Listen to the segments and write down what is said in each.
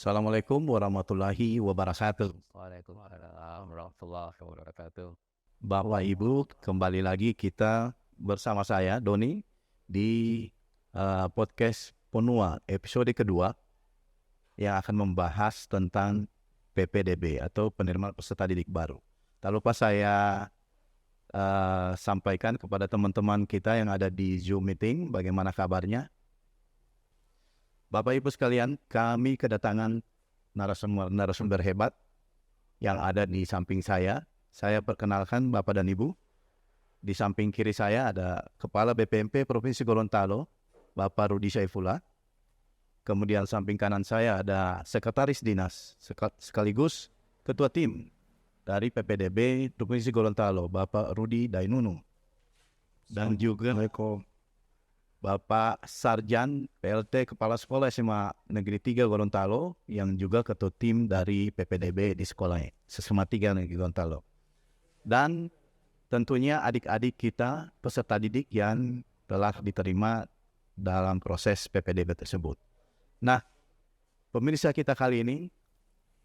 Assalamualaikum warahmatullahi wabarakatuh. Waalaikumsalam warahmatullahi wabarakatuh. Bapak Ibu, kembali lagi kita bersama saya Doni di podcast Ponua episode kedua yang akan membahas tentang PPDB atau penerimaan peserta didik baru. Tak lupa saya sampaikan kepada teman-teman kita yang ada di Zoom meeting bagaimana kabarnya. Bapak Ibu sekalian, kami kedatangan narasumber hebat yang ada di samping saya. Saya perkenalkan Bapak dan Ibu. Di samping kiri saya ada Kepala BPMP Provinsi Gorontalo, Bapak Rudi Saifullah. Kemudian samping kanan saya ada Sekretaris Dinas sekaligus Ketua Tim dari PPDB Provinsi Gorontalo, Bapak Rudi Dainunu. Dan juga Bapak Sarjan PLT Kepala Sekolah SMA Negeri 3 Gorontalo yang juga ketua tim dari PPDB di sekolah SMA 3 Negeri Gorontalo. Dan tentunya adik-adik kita peserta didik yang telah diterima dalam proses PPDB tersebut. Nah, pemirsa kita kali ini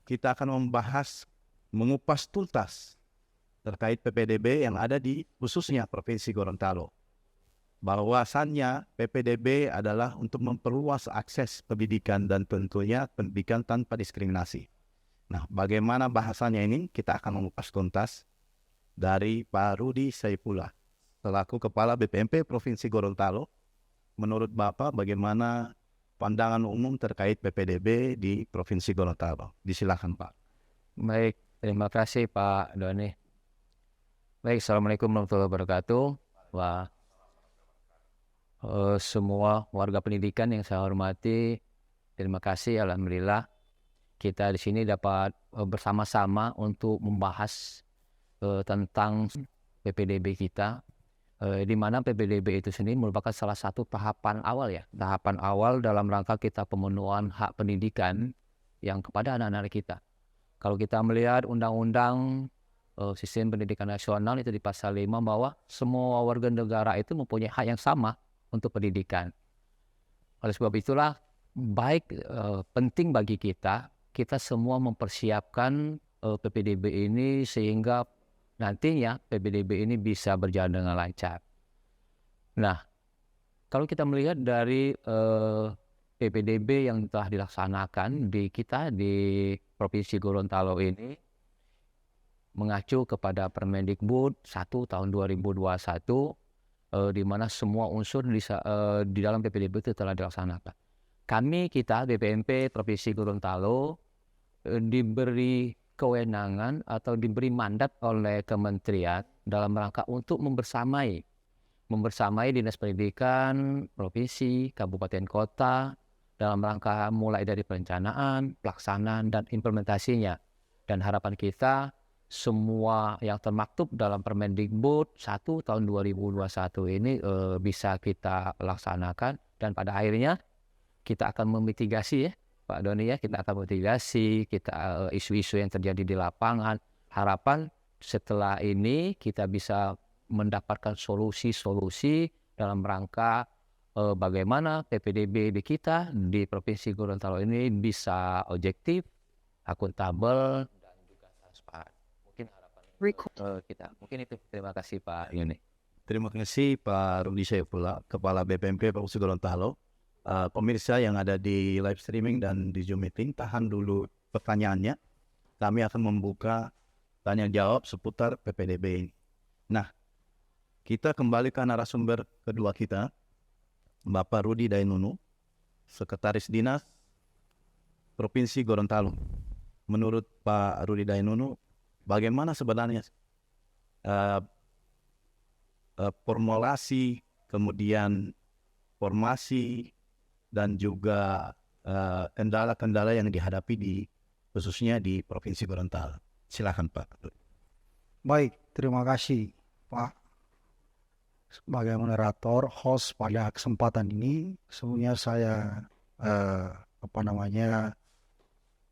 kita akan mengupas tuntas terkait PPDB yang ada di khususnya Provinsi Gorontalo. Bahwasannya PPDB adalah untuk memperluas akses pendidikan dan tentunya pendidikan tanpa diskriminasi. Nah, bagaimana bahasanya ini? Kita akan mengupas tuntas dari Pak Rudi Saifullah selaku Kepala BPMP Provinsi Gorontalo. Menurut Bapak, bagaimana pandangan umum terkait PPDB di Provinsi Gorontalo? Disilakan Pak. Baik, terima kasih Pak Doni. Baik, Assalamualaikum warahmatullahi wabarakatuh. Semua warga pendidikan yang saya hormati, terima kasih. Alhamdulillah kita di sini dapat bersama-sama untuk membahas tentang PPDB kita, di mana PPDB itu sendiri merupakan salah satu tahapan awal dalam rangka kita pemenuhan hak pendidikan yang kepada anak-anak kita. Kalau kita melihat undang-undang sistem pendidikan nasional itu di pasal 5 bahwa semua warga negara itu mempunyai hak yang sama untuk pendidikan. Oleh sebab itulah penting bagi kita semua mempersiapkan PPDB ini sehingga nantinya PPDB ini bisa berjalan dengan lancar. Nah, kalau kita melihat dari PPDB yang telah dilaksanakan di Provinsi Gorontalo ini mengacu kepada Permendikbud 1 tahun 2021, di mana semua unsur di dalam PPDB itu telah dilaksanakan. Kita BPMP Provinsi Gorontalo diberi kewenangan atau diberi mandat oleh kementerian dalam rangka untuk membersamai Dinas Pendidikan Provinsi, Kabupaten Kota dalam rangka mulai dari perencanaan, pelaksanaan, dan implementasinya. Dan harapan kita semua yang termaktub dalam Permendikbud 1 tahun 2021 ini bisa kita laksanakan, dan pada akhirnya kita akan memitigasi Pak Doni kita akan memitigasi isu-isu yang terjadi di lapangan. Harapan setelah ini kita bisa mendapatkan solusi-solusi dalam rangka bagaimana PPDB di kita di Provinsi Gorontalo ini bisa objektif, akuntabel, dan juga transparan. Mungkin itu. Terima kasih Pak Yuni. Terima kasih Pak Rudi Saifullah, Kepala BPMP Provinsi Gorontalo. Pemirsa yang ada di live streaming dan di Zoom meeting, tahan dulu pertanyaannya. Kami akan membuka tanya jawab seputar PPDB ini. Nah, kita kembali ke narasumber kedua kita, Bapak Rudi Dainunu, Sekretaris Dinas Provinsi Gorontalo. Menurut Pak Rudi Dainunu, bagaimana sebenarnya formulasi, kemudian formasi, dan juga kendala-kendala yang dihadapi khususnya di Provinsi Gorontalo? Silakan Pak. Baik, terima kasih Pak sebagai moderator, host pada kesempatan ini. Sebelumnya saya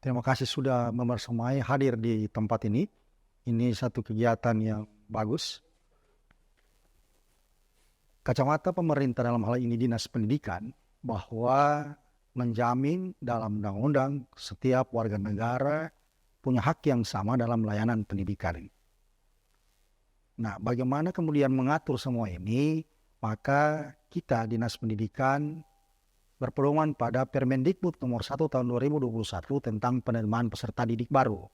terima kasih sudah membersamai hadir di tempat ini. Ini satu kegiatan yang bagus. Kacamata pemerintah dalam hal ini Dinas Pendidikan, bahwa menjamin dalam undang-undang setiap warga negara punya hak yang sama dalam layanan pendidikan. Nah, bagaimana kemudian mengatur semua ini? Maka kita Dinas Pendidikan berpedoman pada Permendikbud nomor 1 tahun 2021 tentang penerimaan peserta didik baru.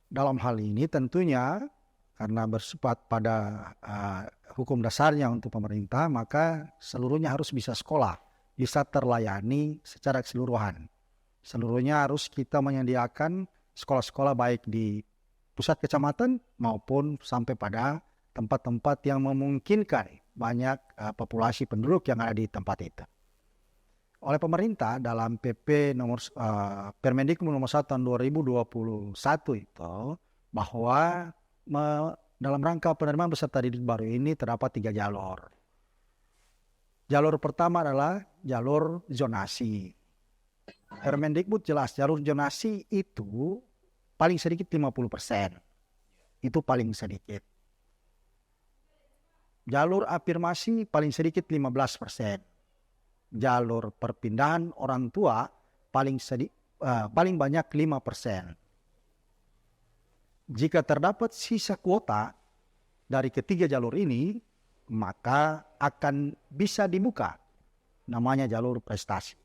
Dalam hal ini tentunya karena bersifat pada hukum dasarnya untuk pemerintah, maka seluruhnya harus bisa sekolah, bisa terlayani secara keseluruhan. Seluruhnya harus kita menyediakan sekolah-sekolah baik di pusat kecamatan maupun sampai pada tempat-tempat yang memungkinkan banyak populasi penduduk yang ada di tempat itu. Oleh pemerintah dalam PP nomor Permendikbud nomor 1 tahun 2021 itu bahwa dalam rangka penerimaan peserta didik baru ini terdapat 3 jalur. Jalur pertama adalah jalur zonasi. Permendikbud jelas jalur zonasi itu paling sedikit 50%. Itu paling sedikit. Jalur afirmasi paling sedikit 15%. Jalur perpindahan orang tua paling banyak 5%. Jika terdapat sisa kuota dari ketiga jalur ini, maka akan bisa dibuka namanya jalur prestasi.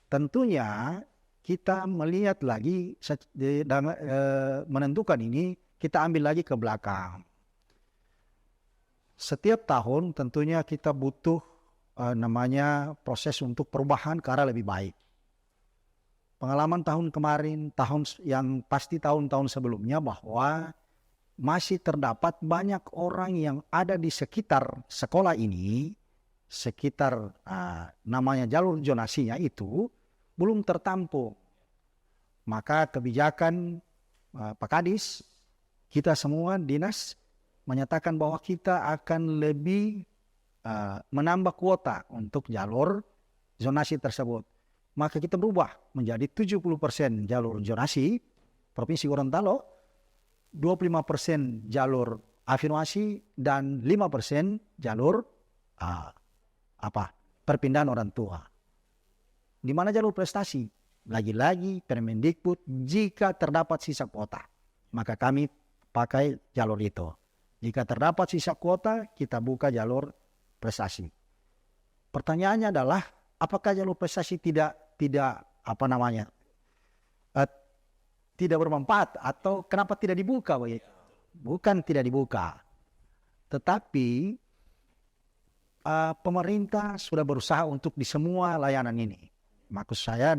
Tentunya kita melihat lagi menentukan ini, kita ambil lagi ke belakang. Setiap tahun tentunya kita butuh namanya proses untuk perubahan ke arah lebih baik. Pengalaman tahun kemarin, tahun-tahun sebelumnya bahwa masih terdapat banyak orang yang ada di sekitar sekolah ini, sekitar namanya jalur zonasinya itu belum tertampung. Maka kebijakan Pak Kadis, kita semua dinas menyatakan bahwa kita akan lebih menambah kuota untuk jalur zonasi tersebut. Maka kita berubah menjadi 70% jalur zonasi Provinsi Gorontalo, 25% jalur afirmasi, dan 5% jalur perpindahan orang tua. Di mana jalur prestasi? Lagi-lagi Permendikbud, jika terdapat sisa kuota, maka kami pakai jalur itu. Jika terdapat sisa kuota, kita buka jalur prestasi. Pertanyaannya adalah, apakah jalur prestasi tidak bermanfaat atau kenapa tidak dibuka begitu? Bukan tidak dibuka, tetapi pemerintah sudah berusaha untuk di semua layanan ini. Maksud saya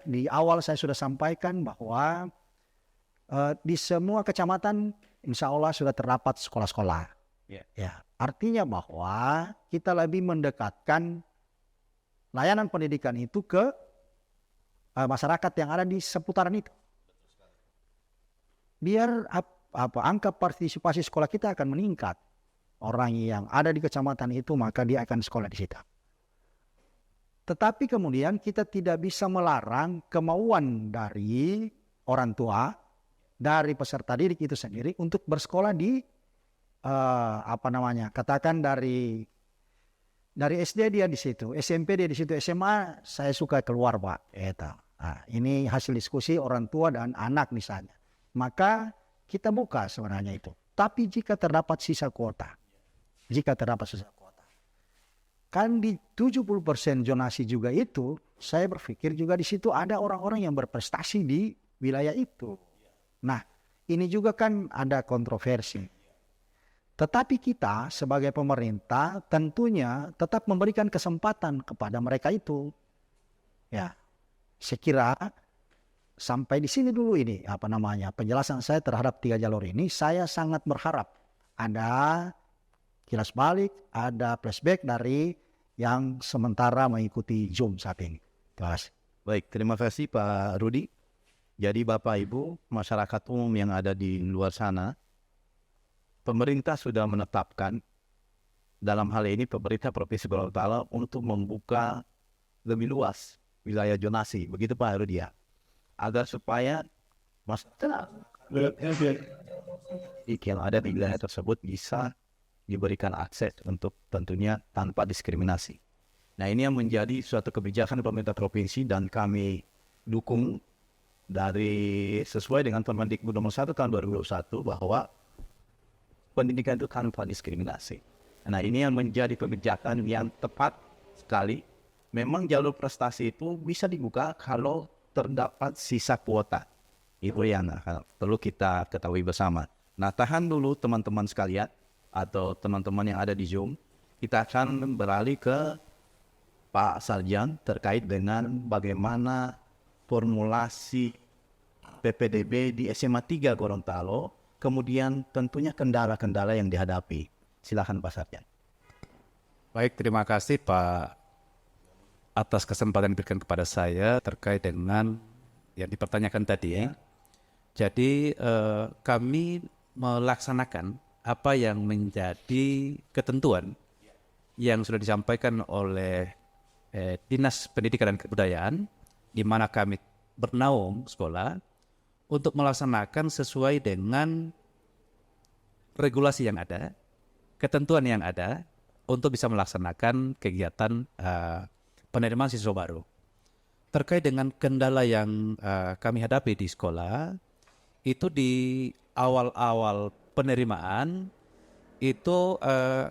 di awal saya sudah sampaikan bahwa di semua kecamatan insya Allah sudah terdapat sekolah-sekolah. Ya, artinya bahwa kita lebih mendekatkan layanan pendidikan itu ke masyarakat yang ada di seputaran itu. Biar angka partisipasi sekolah kita akan meningkat. Orang yang ada di kecamatan itu maka dia akan sekolah di situ. Tetapi kemudian kita tidak bisa melarang kemauan dari orang tua, dari peserta didik itu sendiri untuk bersekolah di katakan dari SD dia di situ, SMP dia di situ, SMA saya suka keluar Pak. Ini hasil diskusi orang tua dan anak misalnya. Maka kita buka sebenarnya itu. Tapi jika terdapat sisa kuota, kan di 70% zonasi juga itu, saya berpikir juga di situ ada orang-orang yang berprestasi di wilayah itu. Nah, ini juga kan ada kontroversi. Tetapi kita sebagai pemerintah tentunya tetap memberikan kesempatan kepada mereka itu. Ya, saya kira sampai di sini dulu ini penjelasan saya terhadap 3 jalur ini. Saya sangat berharap ada kilas balik, ada flashback dari yang sementara mengikuti Zoom saat ini. Terima kasih. Baik, terima kasih Pak Rudi. Jadi Bapak Ibu, masyarakat umum yang ada di luar sana, pemerintah sudah menetapkan dalam hal ini pemerintah Provinsi Gorontalo untuk membuka lebih luas wilayah zonasi, begitu Pak Rudi ya, agar supaya masyarakat yang ada di wilayah tersebut bisa diberikan akses untuk tentunya tanpa diskriminasi. Nah, ini yang menjadi suatu kebijakan pemerintah provinsi dan kami dukung dari sesuai dengan Permendikbud nomor 1 tahun 2021 bahwa pendidikan itu tanpa diskriminasi. Nah, ini yang menjadi kebijakan yang tepat sekali. Memang jalur prestasi itu bisa dibuka kalau terdapat sisa kuota. Itu yang perlu kita ketahui bersama. Nah, tahan dulu teman-teman sekalian atau teman-teman yang ada di Zoom. Kita akan beralih ke Pak Sarjan terkait dengan bagaimana formulasi PPDB di SMA 3 Gorontalo, kemudian tentunya kendala-kendala yang dihadapi. Silakan Pak Sarjan. Baik, terima kasih Pak atas kesempatan yang diberikan kepada saya terkait dengan yang dipertanyakan tadi ya. Jadi kami melaksanakan apa yang menjadi ketentuan yang sudah disampaikan oleh Dinas Pendidikan dan Kebudayaan, di mana kami bernaung sekolah untuk melaksanakan sesuai dengan regulasi yang ada, ketentuan yang ada untuk bisa melaksanakan kegiatan penerimaan siswa baru. Terkait dengan kendala yang kami hadapi di sekolah, itu di awal-awal penerimaan itu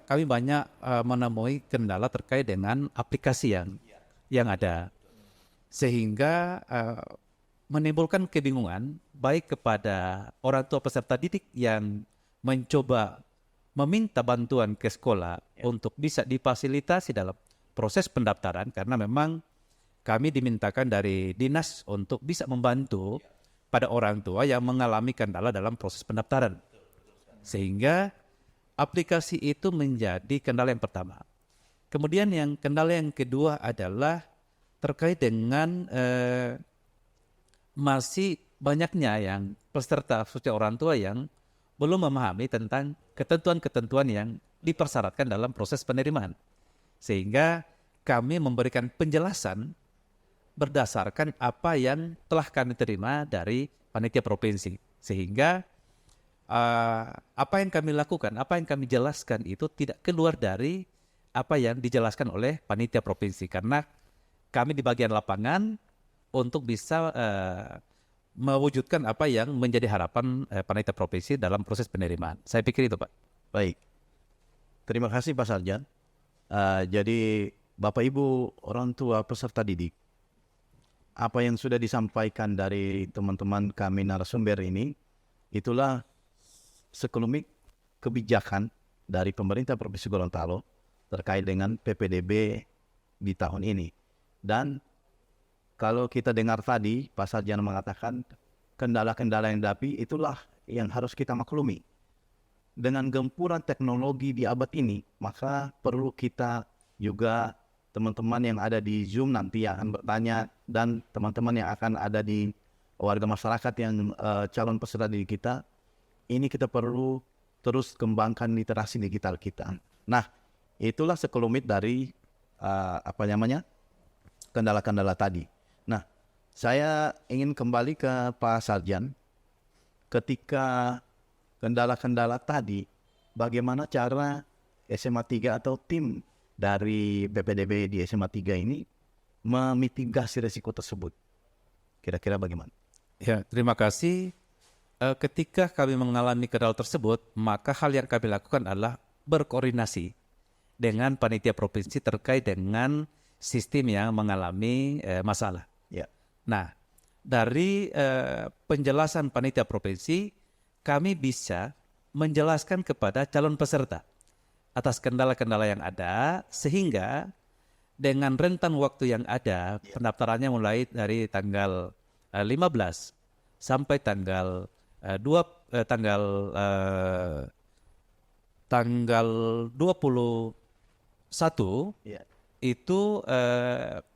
kami banyak menemui kendala terkait dengan aplikasi yang ada, sehingga menimbulkan kebingungan baik kepada orang tua peserta didik yang mencoba meminta bantuan ke sekolah untuk bisa difasilitasi dalam proses pendaftaran, karena memang kami dimintakan dari dinas untuk bisa membantu pada orang tua yang mengalami kendala dalam proses pendaftaran. Sehingga aplikasi itu menjadi kendala yang pertama. Kemudian yang kendala yang kedua adalah terkait dengan masih banyaknya yang peserta khususnya orang tua yang belum memahami tentang ketentuan-ketentuan yang dipersyaratkan dalam proses penerimaan. Sehingga kami memberikan penjelasan berdasarkan apa yang telah kami terima dari panitia provinsi. Sehingga apa yang kami lakukan, apa yang kami jelaskan itu tidak keluar dari apa yang dijelaskan oleh panitia provinsi. Karena kami di bagian lapangan untuk bisa mewujudkan apa yang menjadi harapan panitia provinsi dalam proses penerimaan. Saya pikir itu, Pak. Baik. Terima kasih Pak Sarjan. Jadi Bapak Ibu orang tua peserta didik, apa yang sudah disampaikan dari teman-teman kami narasumber ini, itulah sekelumit kebijakan dari pemerintah Provinsi Gorontalo terkait dengan PPDB di tahun ini. Dan kalau kita dengar tadi, Pak Sarjan mengatakan kendala-kendala yang dihadapi itulah yang harus kita maklumi. Dengan gempuran teknologi di abad ini, maka perlu kita juga, teman-teman yang ada di Zoom nanti yang akan bertanya, dan teman-teman yang akan ada di warga masyarakat yang calon peserta didik kita, ini kita perlu terus kembangkan literasi digital kita. Nah, itulah sekelumit dari kendala-kendala tadi. Nah, saya ingin kembali ke Pak Sarjan. Ketika kendala-kendala tadi, bagaimana cara SMA 3 atau tim dari PPDB di SMA 3 ini memitigasi risiko tersebut? Kira-kira bagaimana? Ya, terima kasih. Ketika kami mengalami kendala tersebut, maka hal yang kami lakukan adalah berkoordinasi dengan panitia provinsi terkait dengan sistem yang mengalami masalah. Ya. Nah, dari penjelasan panitia provinsi, kami bisa menjelaskan kepada calon peserta atas kendala-kendala yang ada, sehingga dengan rentan waktu yang ada, pendaftarannya mulai dari tanggal 15 sampai tanggal 21, Ya. itu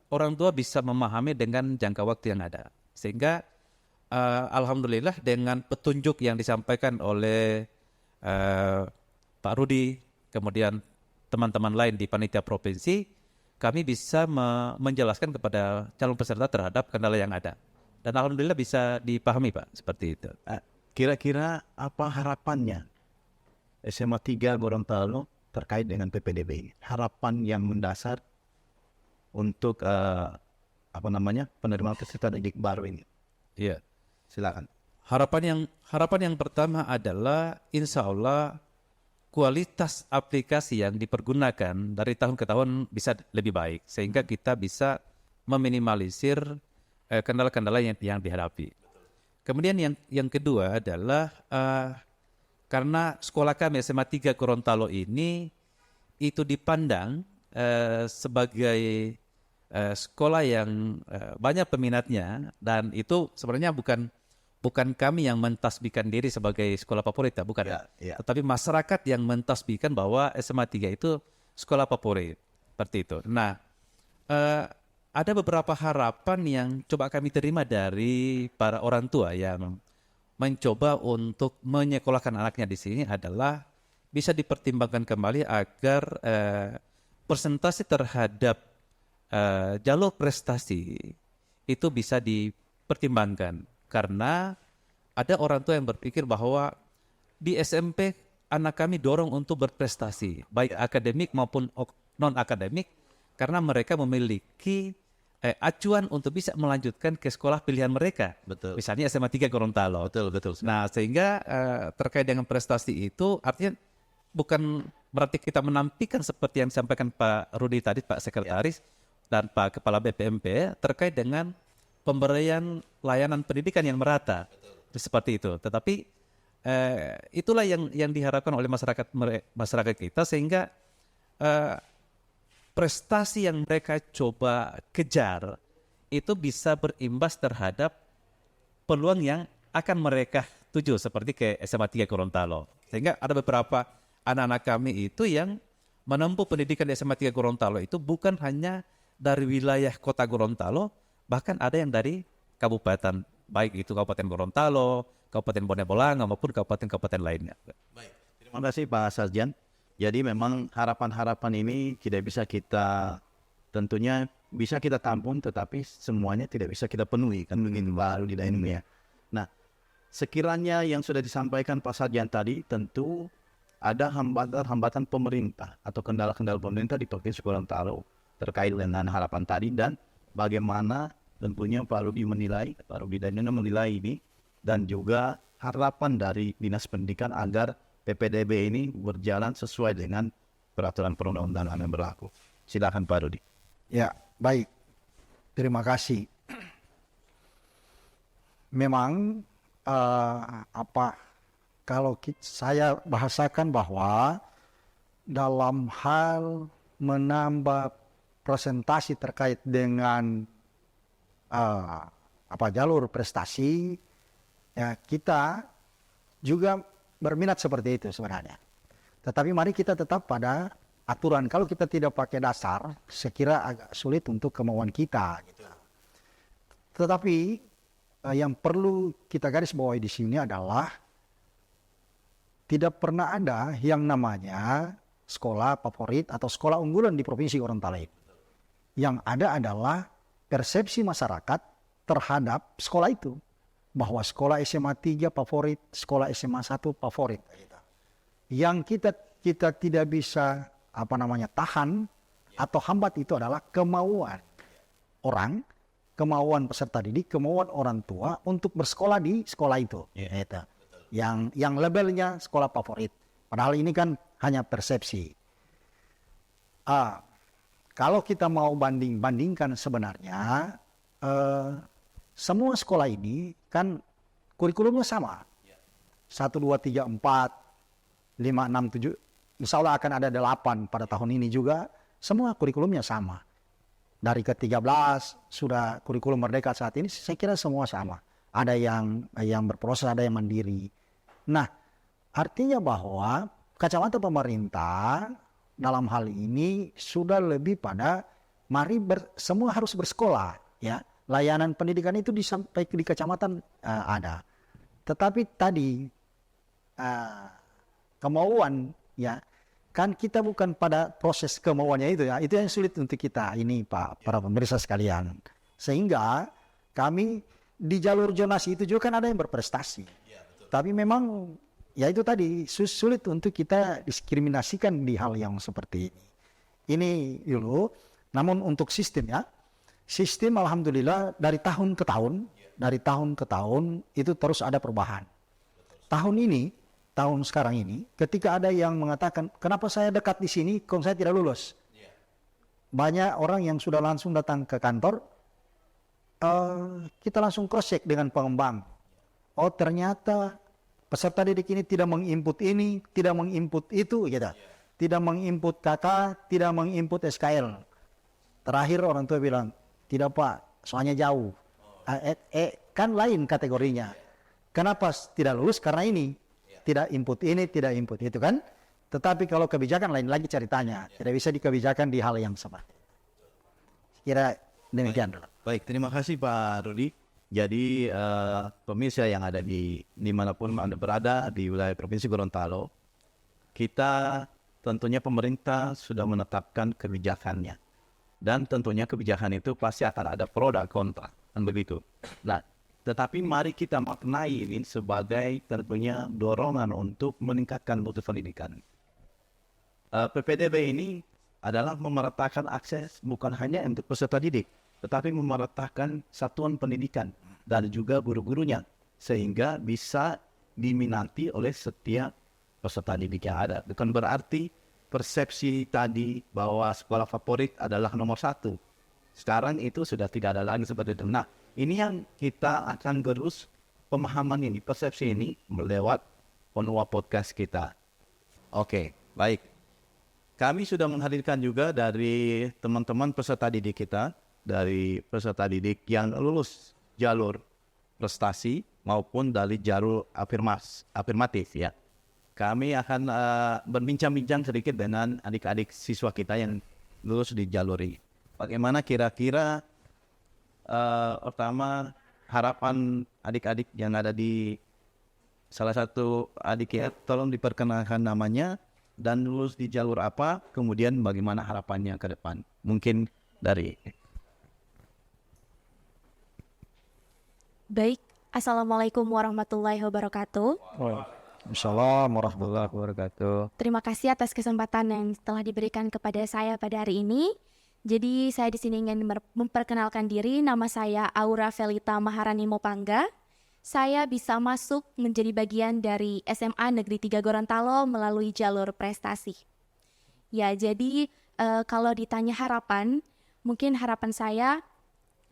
orang tua bisa memahami dengan jangka waktu yang ada. Sehingga alhamdulillah dengan petunjuk yang disampaikan oleh Pak Rudi, kemudian teman-teman lain di panitia provinsi, kami bisa menjelaskan kepada calon peserta terhadap kendala yang ada. Dan alhamdulillah bisa dipahami, Pak, seperti itu. Kira-kira apa harapannya SMA 3 Gorontalo terkait dengan PPDB ini? Harapan yang mendasar untuk penerimaan peserta didik baru ini? Iya. Silakan. Harapan yang pertama adalah insya Allah kualitas aplikasi yang dipergunakan dari tahun ke tahun bisa lebih baik sehingga kita bisa meminimalisir kendala-kendala yang dihadapi. Kemudian yang kedua adalah karena sekolah kami SMA 3 Gorontalo ini itu dipandang sebagai sekolah yang banyak peminatnya, dan itu sebenarnya bukan kami yang mentasbihkan diri sebagai sekolah favorit, bukan. Tetapi masyarakat yang mentasbihkan bahwa SMA 3 itu sekolah favorit, seperti itu. Nah, ada beberapa harapan yang coba kami terima dari para orang tua yang mencoba untuk menyekolahkan anaknya di sini adalah bisa dipertimbangkan kembali agar persentase terhadap jalur prestasi itu bisa dipertimbangkan. Karena ada orang tua yang berpikir bahwa di SMP anak kami dorong untuk berprestasi, baik akademik maupun non-akademik, karena mereka memiliki acuan untuk bisa melanjutkan ke sekolah pilihan mereka. Betul. Misalnya SMA 3 Gorontalo. Betul. Nah, sehingga terkait dengan prestasi itu artinya bukan berarti kita menampilkan seperti yang disampaikan Pak Rudi tadi, Pak Sekretaris dan Pak Kepala BPMP terkait dengan pemberian layanan pendidikan yang merata. Seperti itu. Tetapi itulah yang diharapkan oleh masyarakat kita, sehingga prestasi yang mereka coba kejar itu bisa berimbas terhadap peluang yang akan mereka tuju seperti ke SMA 3 Gorontalo. Sehingga ada beberapa anak-anak kami itu yang menempuh pendidikan di SMA 3 Gorontalo itu bukan hanya dari wilayah kota Gorontalo, bahkan ada yang dari kabupaten, baik itu Kabupaten Gorontalo, Kabupaten Bone Bolango maupun kabupaten-kabupaten lainnya. Baik, terima kasih Pak Sarjan. Jadi memang harapan-harapan ini tidak bisa kita, tentunya bisa kita tampung, tetapi semuanya tidak bisa kita penuhi, kan begini baru di Indonesia. Nah, sekiranya yang sudah disampaikan Pak Sarjan tadi, tentu ada hambatan-hambatan pemerintah atau kendala-kendala pemerintah di Provinsi Gorontalo terkait dengan harapan tadi, dan bagaimana tentunya Pak Rudi Dainono menilai ini, dan juga harapan dari Dinas Pendidikan agar PPDB ini berjalan sesuai dengan peraturan perundang-undangan yang berlaku. Silakan Pak Rudi. Ya, baik. Terima kasih. Memang kalau saya bahasakan bahwa dalam hal menambah presentasi terkait dengan jalur prestasi, ya kita juga berminat seperti itu sebenarnya. Tetapi mari kita tetap pada aturan. Kalau kita tidak pakai dasar, sekira agak sulit untuk kemauan kita. Gitu. Tetapi yang perlu kita garis bawahi di sini adalah tidak pernah ada yang namanya sekolah favorit atau sekolah unggulan di Provinsi Gorontalo. Yang ada adalah persepsi masyarakat terhadap sekolah itu. Bahwa sekolah SMA 3 favorit, sekolah SMA 1 favorit. Yang kita tidak bisa tahan atau hambat itu adalah kemauan orang, kemauan peserta didik, kemauan orang tua untuk bersekolah di sekolah itu. Gitu. Yang labelnya sekolah favorit. Padahal ini kan hanya persepsi. Kalau kita mau bandingkan sebenarnya semua sekolah ini kan kurikulumnya sama. 1, 2, 3, 4, 5, 6, 7. Insya Allah akan ada 8 pada tahun ini juga. Semua kurikulumnya sama. Dari ke-13 sudah kurikulum merdeka saat ini, saya kira semua sama. Ada yang berproses, ada yang mandiri. Nah, artinya bahwa kacamata pemerintah dalam hal ini sudah lebih pada mari semua harus bersekolah, ya. Layanan pendidikan itu sampai di kecamatan ada. Tetapi tadi kemauan, ya kan kita bukan pada proses kemauannya itu, ya. Itu yang sulit untuk kita ini Pak, para pemirsa sekalian. Sehingga kami di jalur zonasi itu juga kan ada yang berprestasi. Tapi memang ya itu tadi sulit untuk kita diskriminasikan di hal yang seperti ini. Ini dulu. Namun untuk sistem ya, sistem alhamdulillah dari tahun ke tahun itu terus ada perubahan. Tahun sekarang ini, ketika ada yang mengatakan, kenapa saya dekat di sini, kok saya tidak lulus? Banyak orang yang sudah langsung datang ke kantor, kita langsung cross check dengan pengembang. Oh ternyata peserta didik ini tidak menginput ini, tidak menginput itu, gitu. Tidak menginput KK, tidak menginput SKL. Terakhir orang tua bilang, tidak Pak, soalnya jauh. Kan lain kategorinya. Kenapa tidak lulus? Karena ini. Tidak input ini, tidak input itu kan. Tetapi kalau kebijakan lain lagi ceritanya. Tidak bisa dikebijakan di hal yang sama. Kira demikian. Baik, terima kasih Pak Rudi. Jadi pemirsa yang ada di dimanapun Anda berada di wilayah Provinsi Gorontalo, kita tentunya pemerintah sudah menetapkan kebijakannya. Dan tentunya kebijakan itu pasti akan ada pro dan kontra, kan begitu. Nah, tetapi mari kita maknai ini sebagai tentunya dorongan untuk meningkatkan mutu pendidikan. PPDB ini adalah memeratakan akses bukan hanya untuk peserta didik, tetapi memeratakan satuan pendidikan dan juga guru-gurunya, sehingga bisa diminati oleh setiap peserta didik yang ada. Bukan berarti persepsi tadi bahwa sekolah favorit adalah nomor satu. Sekarang itu sudah tidak ada lagi seperti itu. Nah, ini yang kita akan gerus pemahaman ini, persepsi ini lewat Ponua Podcast kita. Oke, baik. Kami sudah menghadirkan juga dari teman-teman peserta didik kita, dari peserta didik yang lulus jalur prestasi maupun dari jalur afirmatif ya. Kami akan berbincang-bincang sedikit dengan adik-adik siswa kita yang lulus di jalur ini. Bagaimana kira-kira pertama harapan adik-adik yang ada di salah satu adik ya, tolong diperkenalkan namanya dan lulus di jalur apa, kemudian bagaimana harapannya ke depan. Mungkin dari... Baik, Assalamualaikum warahmatullahi wabarakatuh. Assalamualaikum warahmatullahi wabarakatuh. Terima kasih atas kesempatan yang telah diberikan kepada saya pada hari ini. Jadi saya di sini ingin memperkenalkan diri. Nama saya Aura Felita Maharani Mopangga. Saya bisa masuk menjadi bagian dari SMA Negeri 3 Gorontalo melalui jalur prestasi. Ya, jadi kalau ditanya harapan, mungkin harapan saya,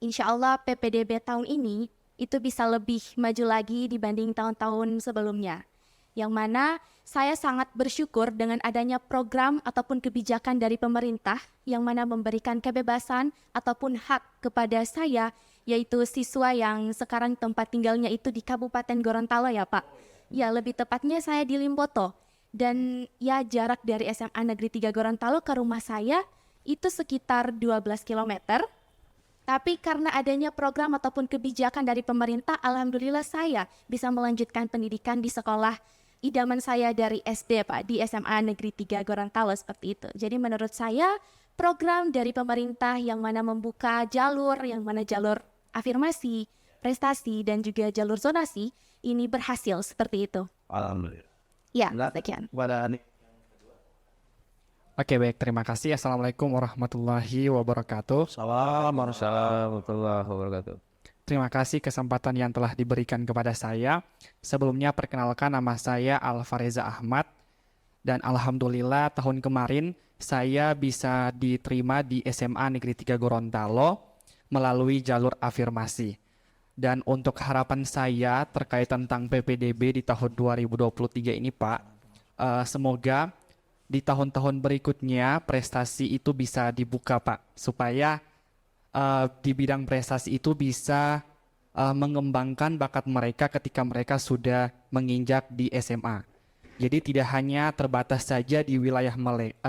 insya Allah PPDB tahun ini itu bisa lebih maju lagi dibanding tahun-tahun sebelumnya. Yang mana saya sangat bersyukur dengan adanya program ataupun kebijakan dari pemerintah yang mana memberikan kebebasan ataupun hak kepada saya, yaitu siswa yang sekarang tempat tinggalnya itu di Kabupaten Gorontalo ya Pak. Ya, lebih tepatnya saya di Limboto. Dan ya jarak dari SMA Negeri 3 Gorontalo ke rumah saya itu sekitar 12 km. Tapi karena adanya program ataupun kebijakan dari pemerintah, alhamdulillah saya bisa melanjutkan pendidikan di sekolah idaman saya dari SD Pak, di SMA Negeri 3 Gorontalo seperti itu. Jadi menurut saya program dari pemerintah yang mana membuka jalur, yang mana jalur afirmasi, prestasi, dan juga jalur zonasi, ini berhasil seperti itu. Alhamdulillah. Ya, sekian. Oke, baik, terima kasih. Assalamualaikum warahmatullahi wabarakatuh. Assalamualaikum warahmatullahi wabarakatuh. Terima kasih kesempatan yang telah diberikan kepada saya. Sebelumnya perkenalkan, nama saya Alfareza Ahmad. Dan alhamdulillah tahun kemarin saya bisa diterima di SMA Negeri 3 Gorontalo melalui jalur afirmasi. Dan untuk harapan saya terkait tentang PPDB di tahun 2023 ini Pak, semoga di tahun-tahun berikutnya prestasi itu bisa dibuka Pak, supaya di bidang prestasi itu bisa mengembangkan bakat mereka ketika mereka sudah menginjak di SMA. Jadi tidak hanya terbatas saja di wilayah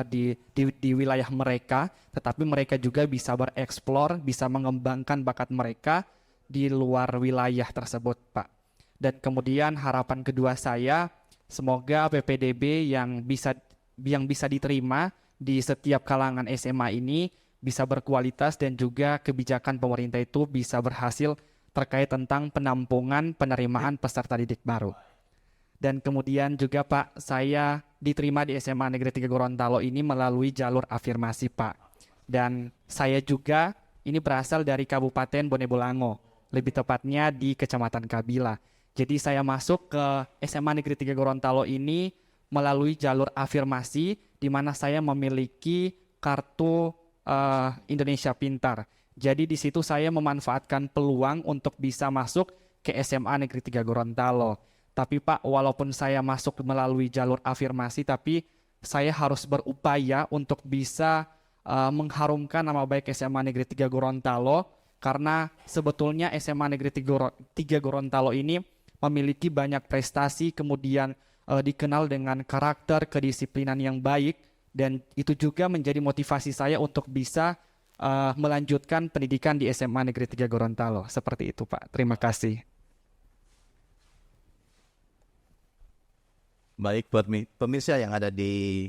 di wilayah mereka, tetapi mereka juga bisa bereksplor, bisa mengembangkan bakat mereka di luar wilayah tersebut Pak. Dan kemudian harapan kedua saya, semoga PPDB yang bisa diterima di setiap kalangan SMA ini bisa berkualitas dan juga kebijakan pemerintah itu bisa berhasil terkait tentang penampungan penerimaan peserta didik baru. Dan kemudian juga Pak, saya diterima di SMA Negeri 3 Gorontalo ini melalui jalur afirmasi Pak. Dan saya juga ini berasal dari Kabupaten Bone Bolango, lebih tepatnya di Kecamatan Kabila. Jadi saya masuk ke SMA Negeri 3 Gorontalo ini melalui jalur afirmasi, di mana saya memiliki kartu Indonesia Pintar. Jadi di situ saya memanfaatkan peluang untuk bisa masuk ke SMA Negeri 3 Gorontalo. Tapi Pak, walaupun saya masuk melalui jalur afirmasi, tapi saya harus berupaya untuk bisa mengharumkan nama baik SMA Negeri 3 Gorontalo, karena sebetulnya SMA Negeri 3 Gorontalo ini memiliki banyak prestasi, kemudian dikenal dengan karakter kedisiplinan yang baik, dan itu juga menjadi motivasi saya untuk bisa melanjutkan pendidikan di SMA Negeri 3 Gorontalo. Seperti itu Pak, terima kasih. Baik buat pemirsa yang ada di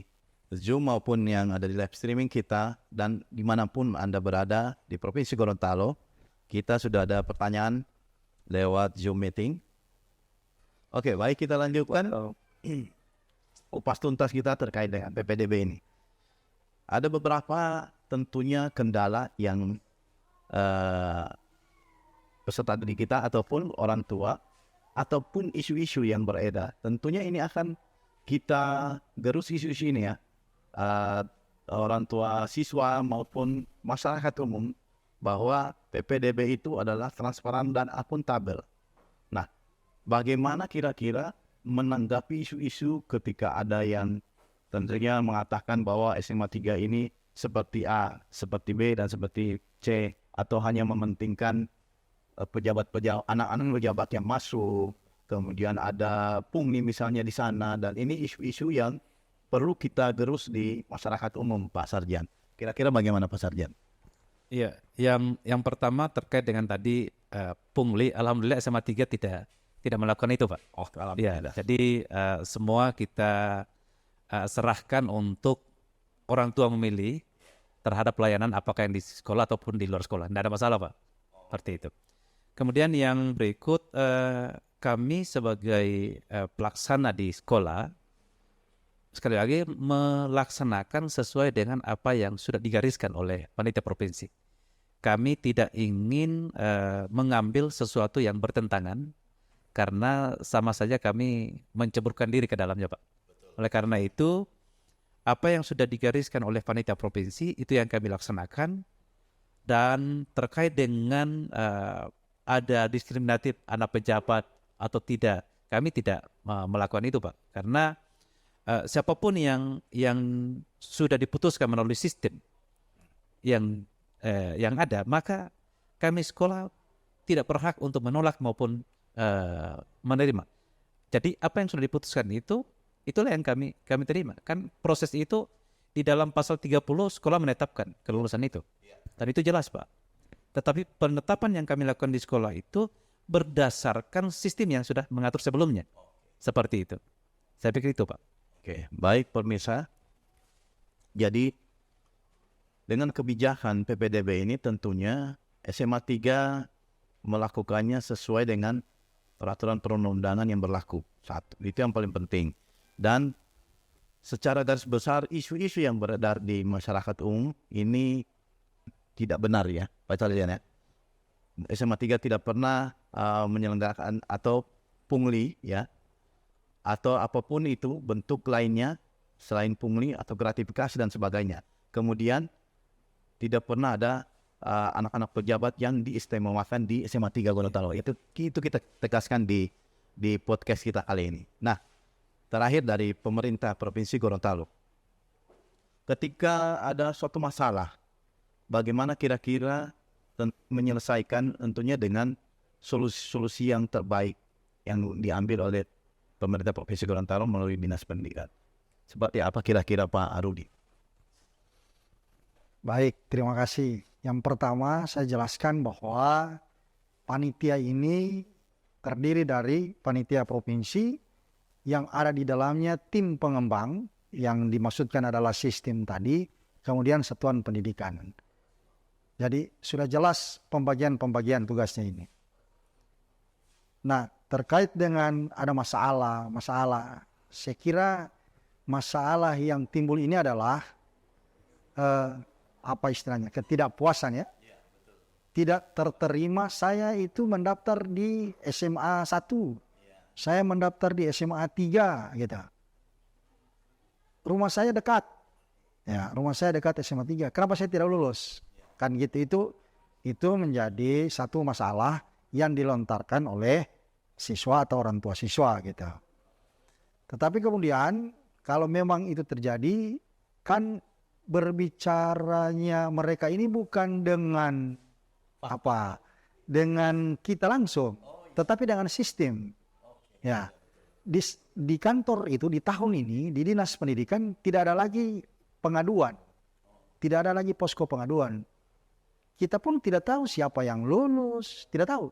Zoom maupun yang ada di live streaming kita, dan dimanapun Anda berada di Provinsi Gorontalo, kita sudah ada pertanyaan lewat Zoom meeting. Oke, baik, kita lanjutkan kupas tuntas kita terkait dengan PPDB ini. Ada beberapa tentunya kendala yang peserta didik kita ataupun orang tua ataupun isu-isu yang beredar. Tentunya ini akan kita gerus isu-isu ini ya. Orang tua siswa maupun masyarakat umum, bahwa PPDB itu adalah transparan dan akuntabel. Nah, bagaimana kira-kira menanggapi isu-isu ketika ada yang tentunya mengatakan bahwa SMA 3 ini seperti A, seperti B, dan seperti C, atau hanya mementingkan anak-anak pejabat yang masuk, kemudian ada pungli misalnya di sana, dan ini isu-isu yang perlu kita gerus di masyarakat umum, Pak Sarjan. Kira-kira bagaimana Pak Sarjan? Iya, yang pertama terkait dengan tadi pungli, alhamdulillah SMA 3 tidak melakukan itu, Pak. Oh, Ya, jadi semua kita serahkan untuk orang tua memilih terhadap pelayanan apakah yang di sekolah ataupun di luar sekolah. Tidak ada masalah, Pak. Seperti itu. Kemudian yang berikut, kami sebagai pelaksana di sekolah, sekali lagi melaksanakan sesuai dengan apa yang sudah digariskan oleh panitia provinsi. Kami tidak ingin mengambil sesuatu yang bertentangan, karena sama saja kami menceburkan diri ke dalamnya, Pak. Oleh karena itu, apa yang sudah digariskan oleh panitia provinsi itu yang kami laksanakan. Dan terkait dengan ada diskriminatif anak pejabat atau tidak, kami tidak melakukan itu, Pak. Karena siapapun yang sudah diputuskan melalui sistem yang ada, maka kami sekolah tidak berhak untuk menolak maupun menerima. Jadi apa yang sudah diputuskan itulah yang kami terima. Kan proses itu di dalam pasal 30 sekolah menetapkan kelulusan itu. Dan itu jelas, Pak. Tetapi penetapan yang kami lakukan di sekolah itu berdasarkan sistem yang sudah mengatur sebelumnya. Seperti itu. Saya pikir itu, Pak. Oke, baik pemirsa. Jadi dengan kebijakan PPDB ini tentunya SMA 3 melakukannya sesuai dengan peraturan perundang-undangan yang berlaku. Satu, itu yang paling penting. Dan secara garis besar isu-isu yang beredar di masyarakat umum ini tidak benar ya, Pak Sarjan ya. SMA 3 tidak pernah menyelenggarakan atau pungli ya, atau apapun itu bentuk lainnya selain pungli atau gratifikasi dan sebagainya. Kemudian tidak pernah ada anak-anak pejabat yang diistimewakan di SMA 3 Gorontalo. Itu kita tegaskan di podcast kita kali ini. Nah, terakhir dari pemerintah Provinsi Gorontalo. Ketika ada suatu masalah, bagaimana kira-kira menyelesaikan tentunya dengan solusi yang terbaik yang diambil oleh pemerintah Provinsi Gorontalo melalui Dinas Pendidikan. Seperti apa kira-kira Pak Arudi? Baik, terima kasih. Yang pertama saya jelaskan bahwa panitia ini terdiri dari panitia provinsi yang ada di dalamnya tim pengembang yang dimaksudkan adalah sistem tadi, kemudian satuan pendidikan. Jadi sudah jelas pembagian tugasnya ini. Nah, terkait dengan ada masalah, saya kira masalah yang timbul ini adalah apa istilahnya, ketidakpuasan ya. Tidak terterima, saya itu mendaftar di SMA 1. Saya mendaftar di SMA 3 gitu. Rumah saya dekat. Ya, rumah saya dekat SMA 3. Kenapa saya tidak lulus? Kan gitu, itu menjadi satu masalah yang dilontarkan oleh siswa atau orang tua siswa gitu. Tetapi kemudian kalau memang itu terjadi, kan berbicaranya mereka ini bukan dengan dengan kita langsung, tetapi dengan sistem. Ya, di kantor itu di tahun ini di Dinas Pendidikan tidak ada lagi pengaduan, tidak ada lagi posko pengaduan. Kita pun tidak tahu siapa yang lulus, tidak tahu,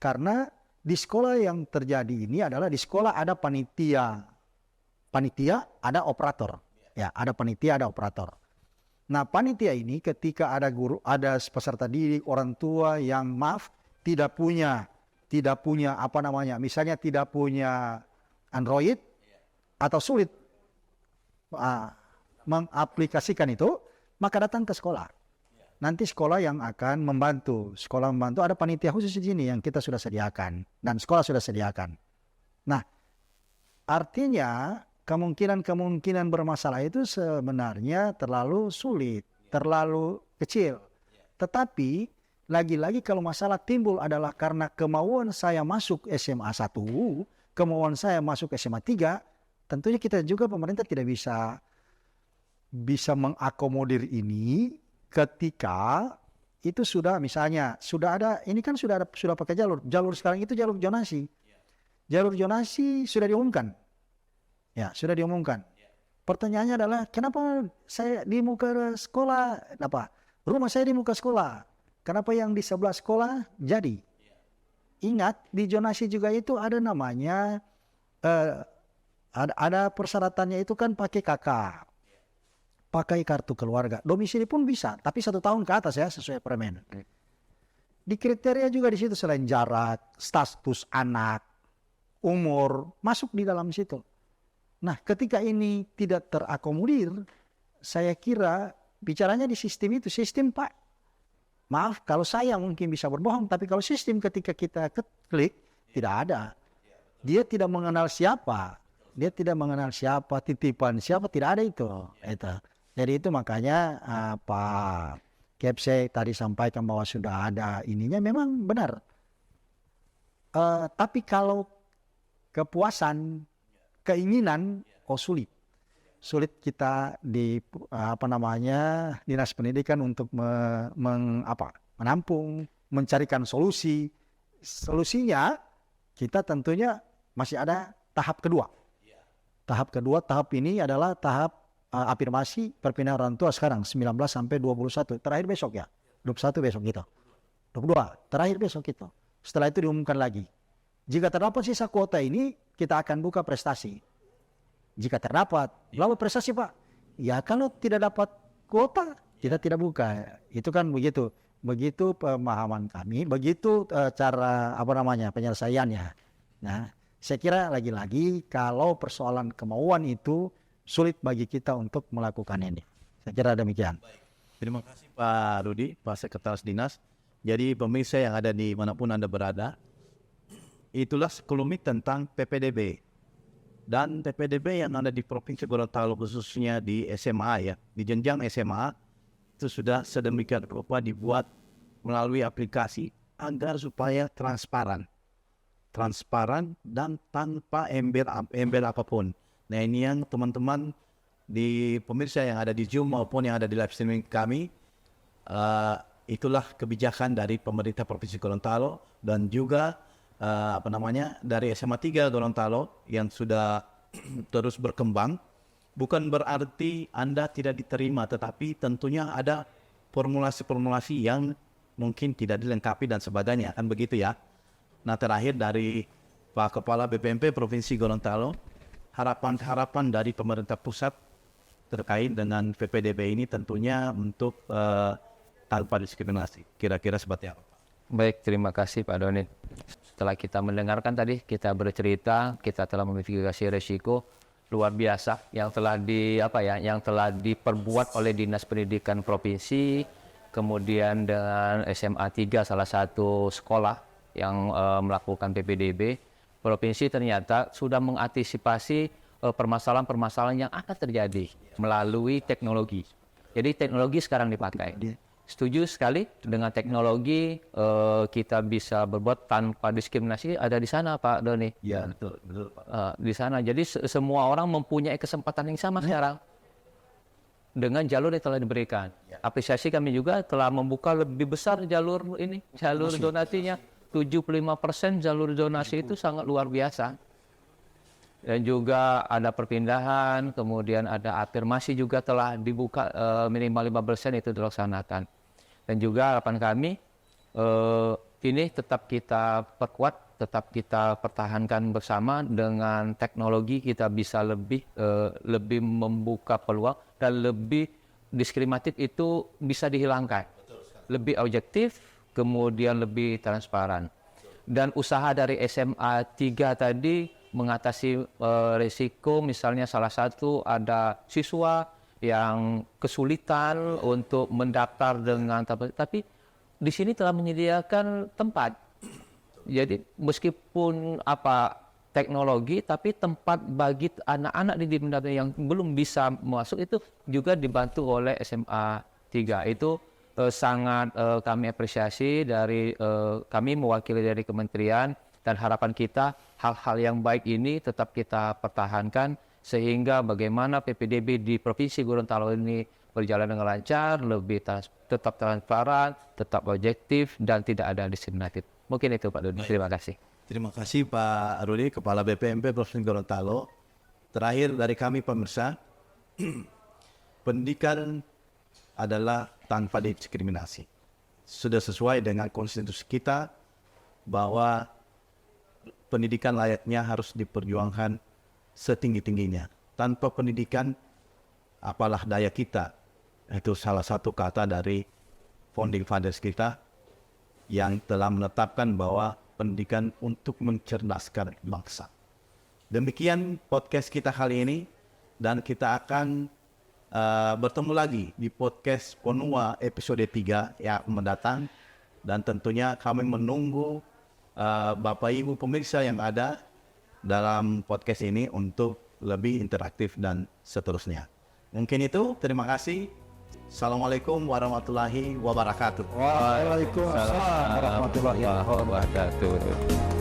karena di sekolah yang terjadi ini adalah di sekolah ada panitia, ada operator, ya ada panitia, ada operator. Nah panitia ini ketika ada guru, ada peserta didik, orang tua yang tidak punya misalnya tidak punya Android atau sulit mengaplikasikan itu, maka datang ke sekolah. Nanti sekolah yang akan membantu. Sekolah membantu, ada panitia khusus di sini yang kita sudah sediakan dan sekolah sudah sediakan. Nah, artinya kemungkinan bermasalah itu sebenarnya terlalu sulit, terlalu kecil. Tetapi lagi-lagi kalau masalah timbul adalah karena kemauan saya masuk SMA 1, kemauan saya masuk SMA 3, tentunya kita juga pemerintah tidak bisa mengakomodir ini ketika itu sudah misalnya sudah ada, ini kan sudah pakai jalur sekarang itu jalur zonasi sudah diumumkan. Ya, sudah diumumkan. Pertanyaannya adalah kenapa saya di muka sekolah, rumah saya di muka sekolah, kenapa yang di sebelah sekolah jadi? Ingat di zonasi juga itu ada namanya, ada persyaratannya itu kan pakai KK, pakai kartu keluarga, domisili pun bisa, tapi 1 tahun ke atas ya sesuai permen. Di kriteria juga di situ selain jarak, status anak, umur masuk di dalam situ. Nah, ketika ini tidak terakomodir, saya kira bicaranya di sistem itu. Sistem, Pak, maaf kalau saya mungkin bisa berbohong, tapi kalau sistem ketika kita klik, tidak ada. Dia tidak mengenal siapa. Dia tidak mengenal siapa, titipan siapa, tidak ada itu. Jadi itu makanya Pak Kepse tadi sampaikan bahwa sudah ada ininya, memang benar. Tapi kalau kepuasan, keinginan, sulit kita di Dinas Pendidikan untuk menampung, mencarikan solusinya. Kita tentunya masih ada tahap kedua. Tahap ini adalah tahap afirmasi perpindahan orang tua sekarang 19 sampai 21, terakhir besok ya, 21 besok gitu, 22 terakhir besok itu. Setelah itu diumumkan lagi. Jika terdapat sisa kuota ini, kita akan buka prestasi. Jika terdapat, lalu prestasi Pak. Ya kalau tidak dapat kuota, kita tidak buka. Itu kan begitu. Begitu pemahaman kami, begitu cara penyelesaiannya. Nah, saya kira lagi-lagi kalau persoalan kemauan itu sulit bagi kita untuk melakukan ini. Saya kira demikian. Terima kasih Pak Rudi, Pak Sekretaris Dinas. Jadi pemirsa yang ada di manapun Anda berada, itulah sekelumit tentang PPDB. Dan PPDB yang ada di Provinsi Gorontalo khususnya di SMA ya, di jenjang SMA itu sudah sedemikian rupa dibuat melalui aplikasi agar supaya transparan dan tanpa embel apapun. Nah ini yang teman-teman di pemirsa yang ada di Zoom maupun yang ada di live streaming kami, itulah kebijakan dari pemerintah Provinsi Gorontalo dan juga dari SMA 3 Gorontalo yang sudah terus berkembang. Bukan berarti Anda tidak diterima, tetapi tentunya ada formulasi-formulasi yang mungkin tidak dilengkapi dan sebagainya, kan begitu ya. Nah terakhir dari Pak Kepala BPMP Provinsi Gorontalo, harapan dari pemerintah pusat terkait dengan PPDB ini tentunya untuk tanpa diskriminasi. Kira-kira seperti apa? Baik, terima kasih Pak Doni. Setelah kita mendengarkan tadi, kita bercerita, kita telah memitigasi resiko, luar biasa yang telah yang telah diperbuat oleh Dinas Pendidikan Provinsi, kemudian dengan SMA 3 salah satu sekolah yang melakukan PPDB. Provinsi ternyata sudah mengantisipasi permasalahan-permasalahan yang akan terjadi melalui teknologi. Jadi teknologi sekarang dipakai. Setuju sekali dengan teknologi kita bisa berbuat tanpa diskriminasi, ada di sana Pak Doni. Ya, betul Pak. Di sana. Jadi semua orang mempunyai kesempatan yang sama sekarang dengan jalur yang telah diberikan. Apresiasi kami juga telah membuka lebih besar jalur ini, jalur donasinya. 75% jalur donasi itu sangat luar biasa. Dan juga ada perpindahan, kemudian ada afirmasi juga telah dibuka, minimal 5% itu dilaksanakan. Dan juga harapan kami ini tetap kita perkuat, tetap kita pertahankan bersama. Dengan teknologi kita bisa lebih membuka peluang dan lebih diskriminatif itu bisa dihilangkan. Lebih objektif, kemudian lebih transparan. Dan usaha dari SMA 3 tadi mengatasi risiko, misalnya salah satu ada siswa yang kesulitan untuk mendaftar dengan tapi di sini telah menyediakan tempat. Jadi meskipun teknologi, tapi tempat bagi anak-anak yang belum bisa masuk itu juga dibantu oleh SMA 3. Itu sangat kami apresiasi dari kami mewakili dari kementerian. Dan harapan kita hal-hal yang baik ini tetap kita pertahankan sehingga bagaimana PPDB di Provinsi Gorontalo ini berjalan dengan lancar, tetap transparan, tetap objektif dan tidak ada diskriminatif. Mungkin itu Pak Dodi. Terima kasih. Terima kasih Pak Rudi, Kepala BPMP Provinsi Gorontalo. Terakhir dari kami pemirsa, pendidikan adalah tanpa diskriminasi. Sudah sesuai dengan konstitusi kita bahwa pendidikan layaknya harus diperjuangkan setinggi-tingginya. Tanpa pendidikan, apalah daya kita. Itu salah satu kata dari founding fathers kita yang telah menetapkan bahwa pendidikan untuk mencerdaskan bangsa. Demikian podcast kita kali ini, dan kita akan bertemu lagi di podcast Ponua episode 3 yang akan mendatang. Dan tentunya kami menunggu Bapak Ibu pemirsa yang ada dalam podcast ini untuk lebih interaktif dan seterusnya. Mungkin itu, terima kasih. Assalamualaikum warahmatullahi wabarakatuh. Waalaikumsalam warahmatullahi wabarakatuh.